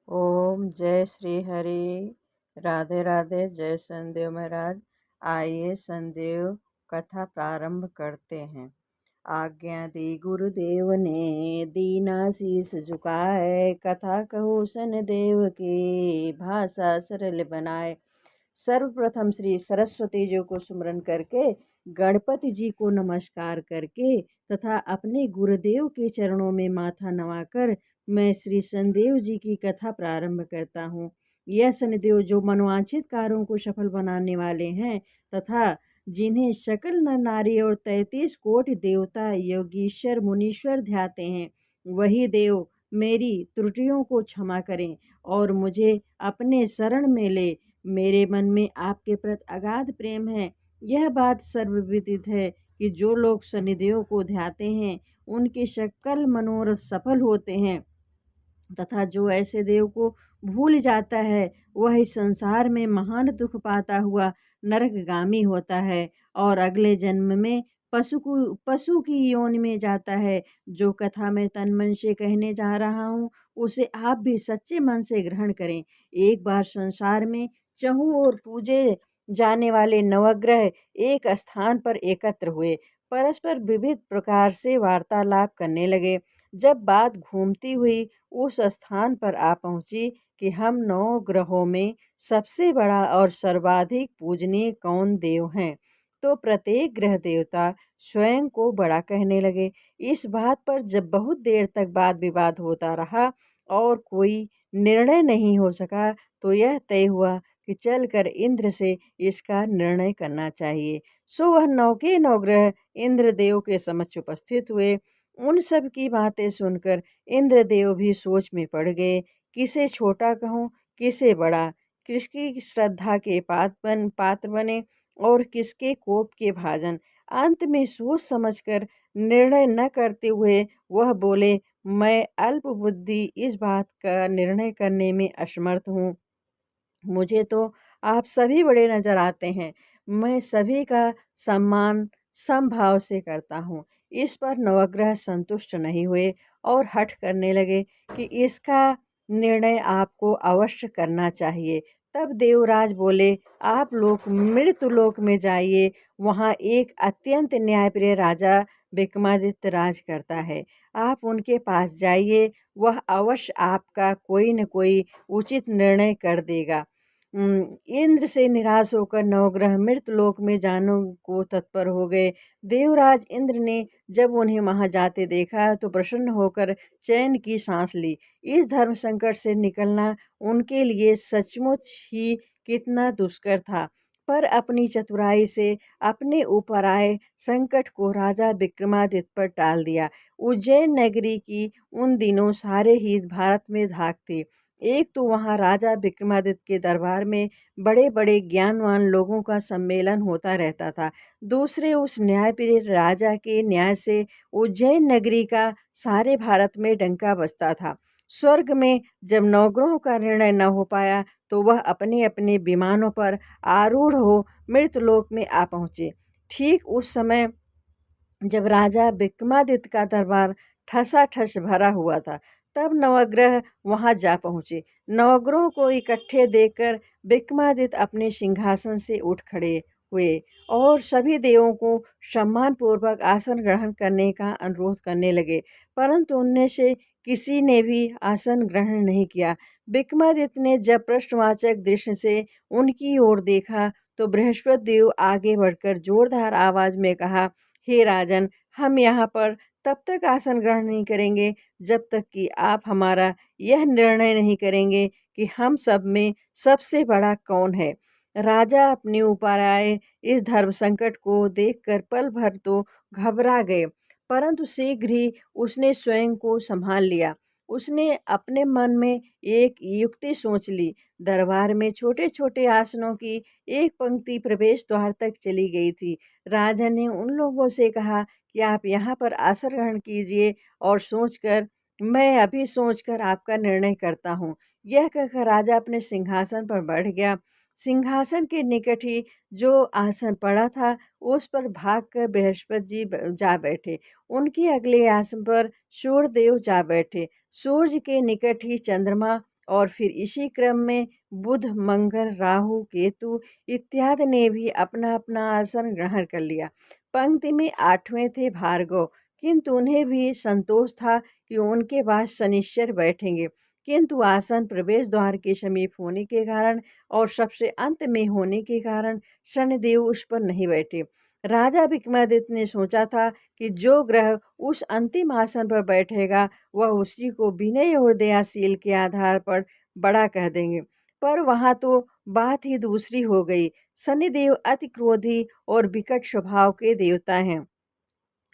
ओम जय श्री हरि। राधे राधे। जय सनदेव महाराज। आइए सनदेव कथा प्रारंभ करते हैं। आज्ञा दी गुरुदेव ने, दीना शीस झुकाए, कथा कहूँ सनदेव की, भाषा सरल बनाए। सर्वप्रथम श्री सरस्वती जी को स्मरण करके, गणपति जी को नमस्कार करके तथा अपने गुरुदेव के चरणों में माथा नवाकर मैं श्री शनिदेव जी की कथा प्रारंभ करता हूँ। यह शनिदेव जो मनोवांछित कार्यों को सफल बनाने वाले हैं तथा जिन्हें सकल नर नारी और 33 कोटि देवता योगीश्वर मुनीश्वर ध्याते हैं, वही देव मेरी त्रुटियों को क्षमा करें और मुझे अपने शरण में ले। मेरे मन में आपके प्रति अगाध प्रेम है। यह बात सर्वविदित है कि जो लोग शनिदेव को ध्याते हैं उनके सकल मनोरथ सफल होते हैं तथा जो ऐसे देव को भूल जाता है वह इस संसार में महान दुख पाता हुआ नरकगामी होता है और अगले जन्म में पशु की योनि में जाता है। जो कथा मैं तन मन से कहने जा रहा हूँ उसे आप भी सच्चे मन से ग्रहण करें। एक बार संसार में चहु और पूजे जाने वाले नवग्रह एक स्थान पर एकत्र हुए, परस्पर विविध प्रकार से वार्तालाप करने लगे। जब बात घूमती हुई उस स्थान पर आ पहुंची कि हम 9 ग्रहों में सबसे बड़ा और सर्वाधिक पूजनीय कौन देव हैं, तो प्रत्येक ग्रह देवता स्वयं को बड़ा कहने लगे। इस बात पर जब बहुत देर तक वाद विवाद होता रहा और कोई निर्णय नहीं हो सका, तो यह तय हुआ कि चलकर इंद्र से इसका निर्णय करना चाहिए। सो वह 9 के 9 ग्रह इंद्रदेव के समक्ष उपस्थित हुए। उन सब की बातें सुनकर इंद्रदेव भी सोच में पड़ गए, किसे छोटा कहूँ किसे बड़ा, किसकी श्रद्धा के पात्र बने और किसके कोप के भाजन। अंत में सोच समझकर निर्णय न करते हुए वह बोले, मैं अल्प बुद्धि इस बात का निर्णय करने में असमर्थ हूँ। मुझे तो आप सभी बड़े नजर आते हैं। मैं सभी का सम्मान समभाव से करता हूँ। इस पर नवग्रह संतुष्ट नहीं हुए और हठ करने लगे कि इसका निर्णय आपको अवश्य करना चाहिए। तब देवराज बोले, आप लोग मृत्युलोक में जाइए, वहाँ एक अत्यंत न्यायप्रिय राजा विक्रमादित्य राज करता है। आप उनके पास जाइए, वह अवश्य आपका कोई न कोई उचित निर्णय कर देगा। इंद्र से निराश होकर नवग्रह मृतलोक में जाने को तत्पर हो गए। देवराज इंद्र ने जब उन्हें वहां जाते देखा तो प्रसन्न होकर चैन की सांस ली। इस धर्म संकट से निकलना उनके लिए सचमुच ही कितना दुष्कर था, पर अपनी चतुराई से अपने ऊपर आए संकट को राजा विक्रमादित्य पर टाल दिया। उज्जैन नगरी की उन दिनों सारे ही भारत में धाक थी। एक तो वहाँ राजा विक्रमादित्य के दरबार में बड़े बड़े ज्ञानवान लोगों का सम्मेलन होता रहता था। दूसरे उस न्यायप्रिय राजा के न्याय से उज्जैन नगरी का सारे भारत में डंका बजता था। स्वर्ग में जब नवग्रहों का निर्णय न हो पाया तो वह अपने अपने विमानों पर आरूढ़ हो मृतलोक में आ पहुँचे। ठीक उस समय जब राजा विक्रमादित्य का दरबार ठसाठस भरा हुआ था, तब नवग्रह वहां जा पहुंचे। नवग्रहों को इकट्ठे देखकर विक्रमादित्य अपने सिंहासन से उठ खड़े हुए और सभी देवों को सम्मानपूर्वक आसन ग्रहण करने का अनुरोध करने लगे, परंतु उनमें से किसी ने भी आसन ग्रहण नहीं किया। विक्रमादित्य ने जब प्रश्नवाचक दृष्टि से उनकी ओर देखा तो बृहस्पति देव आगे बढ़कर जोरदार आवाज में कहा, हे राजन, हम यहाँ पर तब तक आसन ग्रहण नहीं करेंगे जब तक कि आप हमारा यह निर्णय नहीं करेंगे कि हम सब में सबसे बड़ा कौन है। राजा अपने ऊपर आए इस धर्म संकट को देखकर पल भर तो घबरा गए, परंतु शीघ्र ही उसने स्वयं को संभाल लिया। उसने अपने मन में एक युक्ति सोच ली। दरबार में छोटे छोटे आसनों की एक पंक्ति प्रवेश द्वार तक चली गई थी। राजा ने उन लोगों से कहा कि आप यहाँ पर आसन ग्रहण कीजिए और मैं अभी सोचकर आपका निर्णय करता हूँ। यह कहकर राजा अपने सिंहासन पर बैठ गया। सिंहासन के निकट ही जो आसन पड़ा था उस पर भागकर बृहस्पति जी जा बैठे। उनके अगले आसन पर सूर्यदेव जा बैठे। सूर्य के निकट ही चंद्रमा और फिर इसी क्रम में बुध, मंगल, राहु, केतु इत्यादि ने भी अपना अपना आसन ग्रहण कर लिया। पंक्ति में 8वें थे भार्गव, किंतु उन्हें भी संतोष था कि उनके बाद शनिश्चर बैठेंगे, किंतु आसन प्रवेश द्वार के समीप होने के कारण और सबसे अंत में होने के कारण शनिदेव उस पर नहीं बैठे। राजा विक्रमादित्य ने सोचा था कि जो ग्रह उस अंतिम आसन पर बैठेगा वह उसी को विनय और दयाशील के आधार पर बड़ा कह देंगे। पर वहाँ तो बात ही दूसरी हो गई। शनिदेव अति क्रोधी और विकट स्वभाव के देवता हैं।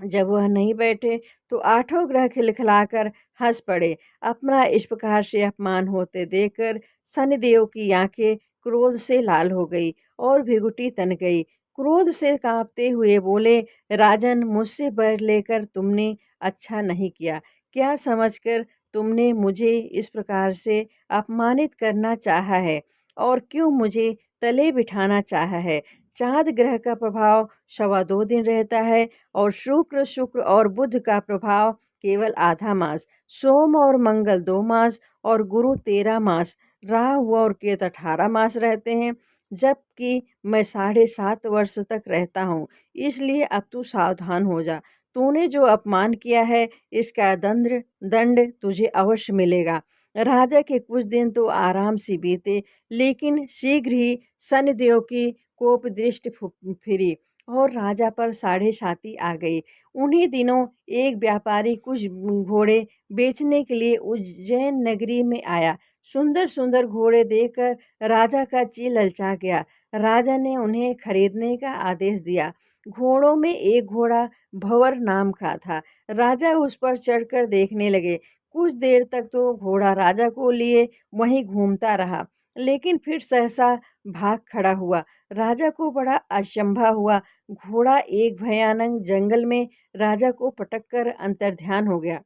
जब वह नहीं बैठे तो आठों ग्रह खिलखिलाकर हंस पड़े। अपना इस प्रकार से अपमान होते देखकर शनिदेव की आंखें क्रोध से लाल हो गई और भिगुटी तन गई। क्रोध से कांपते हुए बोले, राजन, मुझसे बैर लेकर तुमने अच्छा नहीं किया। क्या समझकर तुमने मुझे इस प्रकार से अपमानित करना चाहा है और क्यों मुझे तले बिठाना चाहा है। चांद ग्रह का प्रभाव 2.25 दिन रहता है और शुक्र और बुध का प्रभाव केवल आधा मास, सोम और मंगल 2 मास और गुरु 13 मास, राहु और केतु 18 मास रहते हैं, जबकि मैं 7.5 वर्ष तक रहता हूँ। इसलिए अब तू सावधान हो जा। तूने जो अपमान किया है इसका दंड दंड तुझे अवश्य मिलेगा। राजा के कुछ दिन तो आराम से बीते, लेकिन शीघ्र ही शनिदेव की कोप दृष्टि फिरी और राजा पर 7.5 आ गई। उन्हीं दिनों एक व्यापारी कुछ घोड़े बेचने के लिए उज्जैन नगरी में आया। सुंदर सुंदर घोड़े देखकर राजा का जी ललचा गया। राजा ने उन्हें खरीदने का आदेश दिया। घोड़ों में एक घोड़ा भंवर नाम का था। राजा उस पर चढ़कर देखने लगे। कुछ देर तक तो घोड़ा राजा को लिए वहीं घूमता रहा, लेकिन फिर सहसा भाग खड़ा हुआ। राजा को बड़ा अचंभा हुआ। घोड़ा एक भयानक जंगल में राजा को पटक कर अंतर्ध्यान हो गया।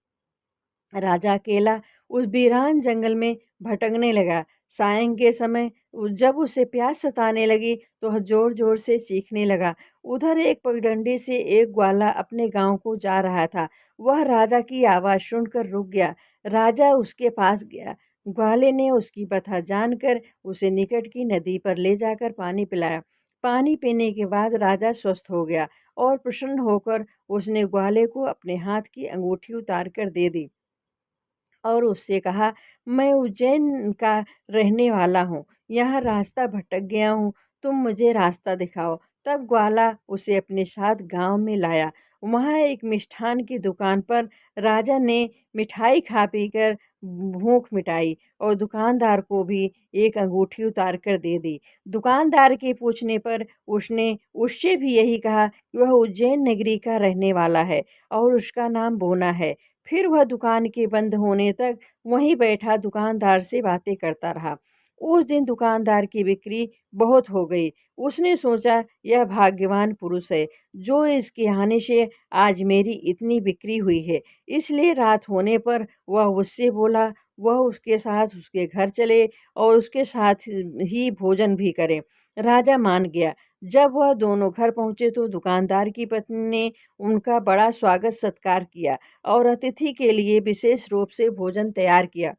राजा अकेला उस वीरान जंगल में भटकने लगा। सायं के समय जब उसे प्यास सताने लगी तो वह जोर जोर से चीखने लगा। उधर एक पगडंडी से एक ग्वाला अपने गांव को जा रहा था। वह राजा की आवाज़ सुनकर रुक गया। राजा उसके पास गया। ग्वाले ने उसकी बथा जानकर उसे निकट की नदी पर ले जाकर पानी पिलाया। पानी पीने के बाद राजा स्वस्थ हो गया और प्रसन्न होकर उसने ग्वाले को अपने हाथ की अंगूठी उतार कर दे दी और उससे कहा, मैं उज्जैन का रहने वाला हूँ, यहाँ रास्ता भटक गया हूँ, तुम मुझे रास्ता दिखाओ। तब ग्वाला उसे अपने साथ गांव में लाया। वहाँ एक मिष्ठान की दुकान पर राजा ने मिठाई खा पी कर भूख मिटाई और दुकानदार को भी एक अंगूठी उतार कर दे दी। दुकानदार के पूछने पर उसने उससे भी यही कहा कि वह उज्जैन नगरी का रहने वाला है और उसका नाम बोना है। फिर वह दुकान के बंद होने तक वहीं बैठा दुकानदार से बातें करता रहा। उस दिन दुकानदार की बिक्री बहुत हो गई। उसने सोचा, यह भाग्यवान पुरुष है जो इसके आने से आज मेरी इतनी बिक्री हुई है। इसलिए रात होने पर वह उससे बोला वह उसके साथ उसके घर चले और उसके साथ ही भोजन भी करे। राजा मान गया। जब वह दोनों घर पहुंचे तो दुकानदार की पत्नी ने उनका बड़ा स्वागत सत्कार किया और अतिथि के लिए विशेष रूप से भोजन तैयार किया।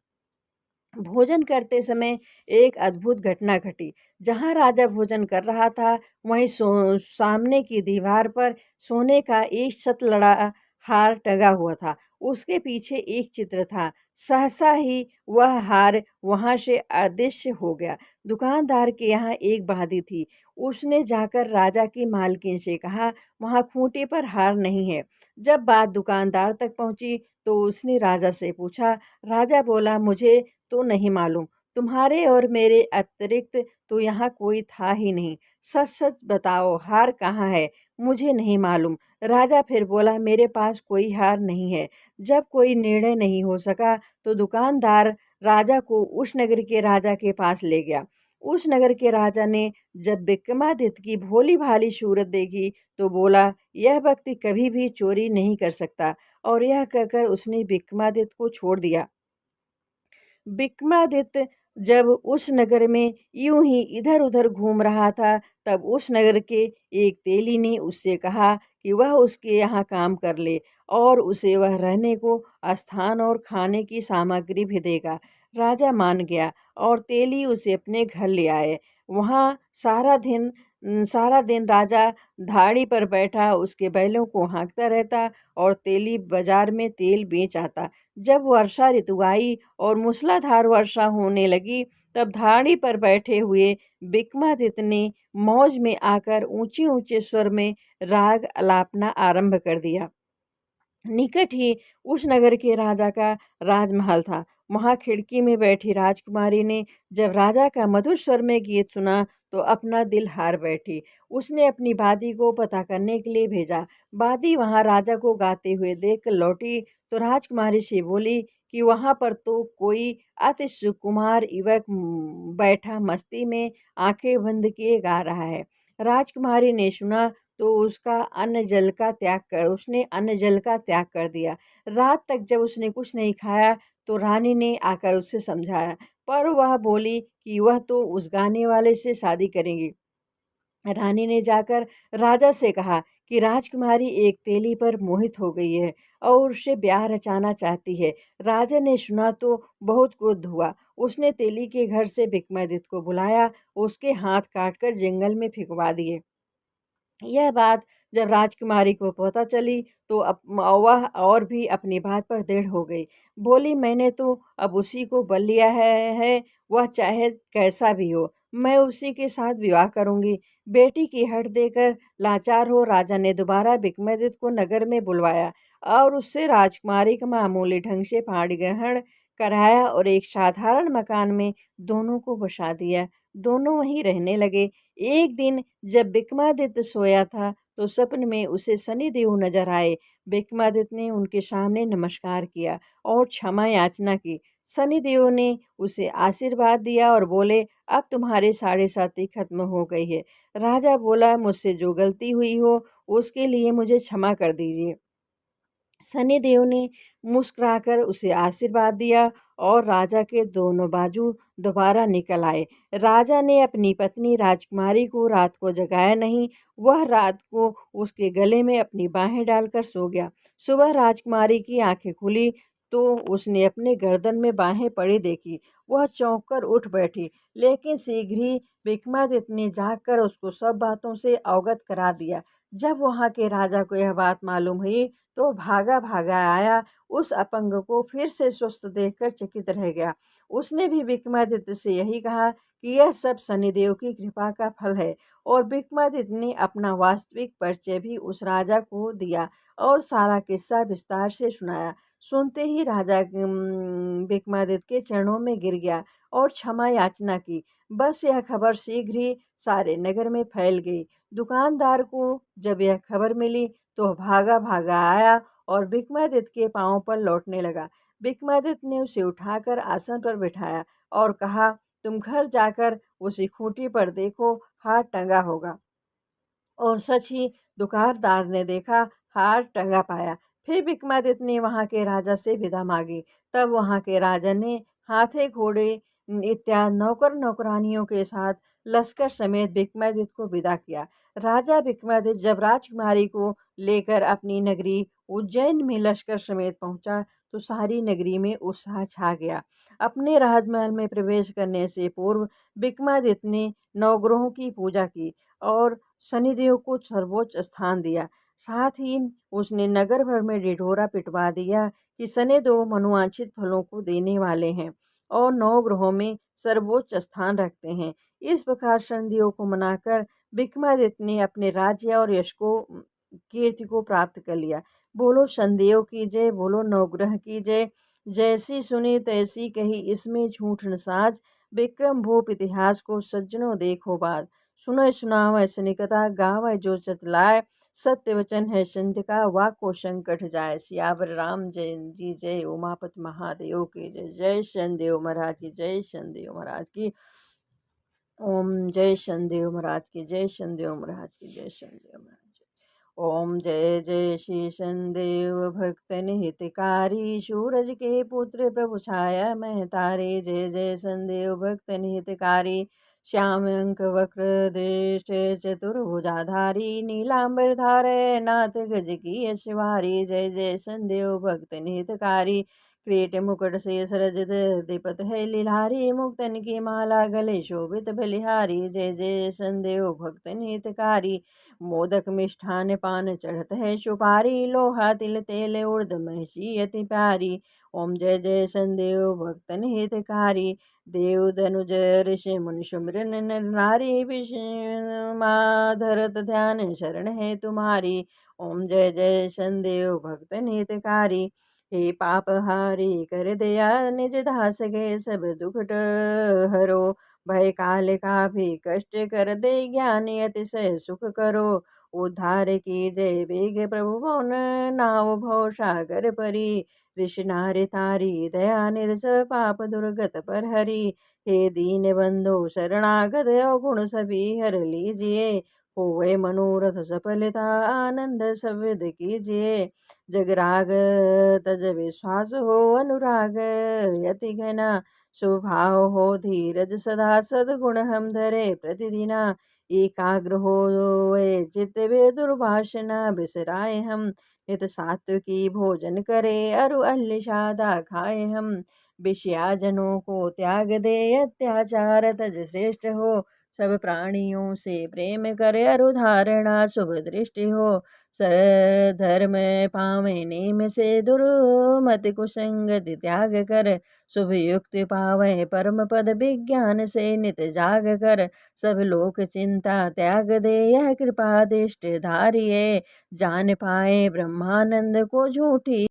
भोजन करते समय एक अद्भुत घटना घटी। जहाँ राजा भोजन कर रहा था वहीं सामने की दीवार पर सोने का एक शतलड़ा हार टंगा हुआ था। उसके पीछे एक चित्र था। सहसा ही वह हार वहाँ से अदृश्य हो गया। दुकानदार के यहाँ एक बादी थी। उसने जाकर राजा की मालकिन से कहा, वहाँ खूंटे पर हार नहीं है। जब बात दुकानदार तक पहुँची तो उसने राजा से पूछा। राजा बोला, मुझे तो नहीं मालूम। तुम्हारे और मेरे अतिरिक्त तो यहाँ कोई था ही नहीं। सच सच बताओ, हार कहाँ है? मुझे नहीं मालूम। राजा फिर बोला, मेरे पास कोई हार नहीं है। जब कोई निर्णय नहीं हो सका तो दुकानदार राजा को उस नगर के राजा के पास ले गया। उस नगर के राजा ने जब विक्रमादित्य की भोली भाली सूरत देखी तो बोला, यह व्यक्ति कभी भी चोरी नहीं कर सकता। और यह कहकर उसने विक्रमादित्य को छोड़ दिया। विक्रमादित्य जब उस नगर में यूं ही इधर उधर घूम रहा था तब उस नगर के एक तेली ने उससे कहा कि वह उसके यहाँ काम कर ले और उसे वह रहने को स्थान और खाने की सामग्री भी देगा। राजा मान गया और तेली उसे अपने घर ले आए। वहाँ सारा दिन राजा धाड़ी पर बैठा उसके बैलों को हाँकता रहता और तेली बाजार में तेल बेच आता। जब वर्षा ऋतु आई और मूसलाधार वर्षा होने लगी, तब धाड़ी पर बैठे हुए विक्रमादित्य ने मौज में आकर ऊंचे ऊंचे स्वर में राग अलापना आरंभ कर दिया। निकट ही उस नगर के राजा का राजमहल था। वहां खिड़की में बैठी राजकुमारी ने जब राजा का मधुर स्वर में गीत सुना तो अपना दिल हार बैठी। उसने अपनी बादी को पता करने के लिए भेजा। बादी वहां राजा को गाते हुए देख कर लौटी तो राजकुमारी से बोली कि वहां पर तो कोई अति सुकुमार युवक बैठा मस्ती में आंखें बंद किए गा रहा है। राजकुमारी ने सुना तो उसने अन्न जल का त्याग कर दिया। रात तक जब उसने कुछ नहीं खाया तो रानी ने आकर उसे समझाया, पर वह बोली कि वह तो उस गाने वाले से शादी करेंगी। रानी ने जाकर राजा से कहा कि राजकुमारी एक तेली पर मोहित हो गई है और उससे ब्याह रचाना चाहती है। राजा ने सुना तो बहुत क्रुद्ध हुआ। उसने तेली के घर से विक्रमादित्य को बुलाया, उसके हाथ काटकर जंगल में फेंकवा दिए। यह बात जब राजकुमारी को पता चली तो वह और भी अपनी बात पर दृढ़ हो गई। बोली, मैंने तो अब उसी को बल लिया है, वह चाहे कैसा भी हो, मैं उसी के साथ विवाह करूंगी। बेटी की हट देकर लाचार हो राजा ने दोबारा विक्रमादित्य को नगर में बुलवाया और उससे राजकुमारी का मामूली ढंग से पाणी ग्रहण कराया और एक साधारण मकान में दोनों को बसा दिया। दोनों वहीं रहने लगे। एक दिन जब विक्रमादित्य सोया था तो सपन में उसे शनिदेव नजर आए। विक्रमादित्य ने उनके सामने नमस्कार किया और क्षमा याचना की। शनिदेव ने उसे आशीर्वाद दिया और बोले, अब तुम्हारे साढ़े साती खत्म हो गई है। राजा बोला, मुझसे जो गलती हुई हो उसके लिए मुझे क्षमा कर दीजिए। शनिदेव ने मुस्कुराकर उसे आशीर्वाद दिया और राजा के दोनों बाजू दोबारा निकल आए। राजा ने अपनी पत्नी राजकुमारी को रात को जगाया नहीं। वह रात को उसके गले में अपनी बाहें डालकर सो गया। सुबह राजकुमारी की आंखें खुली तो उसने अपने गर्दन में बाहें पड़ी देखी। वह चौंक कर उठ बैठी, लेकिन शीघ्र ही विक्रमादित्य ने जागकर उसको सब बातों से अवगत करा दिया। जब वहां के राजा को यह बात मालूम हुई तो भागा भागा आया। उस अपंग को फिर से स्वस्थ देखकर चकित रह गया। उसने भी विक्रमादित्य से यही कहा कि यह सब शनिदेव की कृपा का फल है और विक्रमादित्य ने अपना वास्तविक परिचय भी उस राजा को दिया और सारा किस्सा विस्तार से सुनाया। सुनते ही राजा विक्रमादित्य के चरणों में गिर गया और क्षमा याचना की। बस यह खबर शीघ्र ही सारे नगर में फैल गई। दुकानदार को जब यह खबर मिली तो भागा भागा आया और विक्रमादित्य के पांव पर लौटने लगा। विक्रमादित्य ने उसे उठाकर आसन पर बिठाया और कहा, तुम घर जाकर उसी खूंटी पर देखो, हार टंगा होगा। और सच ही दुकानदार ने देखा, हार टंगा पाया। फिर विक्रमादित्य ने वहां के राजा से विदा मांगी। तब वहां के राजा ने हाथे घोड़े इत्यादि नौकर नौकरानियों के साथ लश्कर समेत विक्रमादित्य को विदा किया। राजा विक्रमादित्य जब राजकुमारी को लेकर अपनी नगरी उज्जैन में लश्कर समेत पहुंचा तो सारी नगरी में उत्साह छा गया। अपने राजमहल में प्रवेश करने से पूर्व विक्रमादित्य ने नवग्रहों की पूजा की और शनिदेव को सर्वोच्च स्थान दिया। साथ ही उसने नगर भर में ढिढोरा पिटवा दिया कि शनिदेव मनोवांछित फलों को देने वाले हैं और नौ ग्रहों में सर्वोच्च स्थान रखते हैं। इस प्रकार शनिदेव को मनाकर विक्रमादित्य ने अपने राज्य और यश को कीर्ति को प्राप्त कर लिया। बोलो शनिदेव की जय, बोलो नवग्रह की जय। जैसी सुनी तैसी कही, इसमें झूठ न साज। विक्रम भूप इतिहास को सज्जनों देखो बात। सुनो सुनावै सनिकता, गावै जो चतलाय। सत्य वचन है संत का, वाक को संकट जाय। सियावर राम जय जी जय, उमापति महादेव की जय। जय शनिदेव महाराज की, जय शनिदेव महाराज की। ओम जय शनिदेव महाराज की, जय शनिदेव महाराज की, जय शनिदेव महाराज की। ओम जय जय श्री शनिदेव भक्तन हितकारी, सूरज के पुत्र प्रभु छाया मैं तारे। जय जय शनिदेव भक्तन हितकारी, श्याम अंक वक्र दृष्ट चतुर्भुजाधारी। नीलांबर धारे नाथ गज की यशवारी, जय जय शनिदेव भक्तन हितकारी। क्रीट मुकुट शेष रजत दीपत है लीलारी, मुक्तन की माला गले शोभित बलिहारी। जय जय संदेव भक्त हितकारी, मोदक मिष्ठान पान चढ़त है सुपारी। लोहा तिल तेल उर्द महिषी अति प्यारी, ओम जय जय संदेव भक्तन हितकारी। देव धनुज ऋषि मुनि सुमरन नर नारी, विष्णु माधरत ध्यान शरण है तुम्हारी। ओम जय जय संदेव भक्तन हितकारी। हे पाप हारी कर दया निज दास के, सब दुखट हरो। भय काल का भी कष्ट कर दे, ज्ञानी अतिशय सुख करो। उद्धार की जय बेग प्रभु मौन, नाव भव सागर परी। ऋषि नारी तारी दया निरस, पाप दुर्गत पर हरी। हे दीन बंधु शरणागत, अवगुण सभी हर लीजिए। होए मनोरथ सफलता, आनंद सविद कीजिए। जगराग तज विश्वास हो, अनुराग यति घना। स्वभाव हो धीरज सदा, सद्गुण हम धरे प्रतिदिना। एकाग्र हो चित्त वे दुर्वासना, बिसराए हम नित सात्विकी भोजन करे। अरु अल्ल सादा खाए हम, विषयाजनों को त्याग दे। अत्याचार तज श्रेष्ठ हो, सब प्राणियों से प्रेम करे। अरु धारणा शुभ दृष्टि हो, धर्म पावे नेम से। दुर्मति कुसंगति त्याग कर, शुभ युक्ति पावे परम पद। विज्ञान से नित जाग कर, सब लोक चिंता त्याग दे। यह कृपा दृष्टि धारिये, जान पाए ब्रह्मानंद को झूठी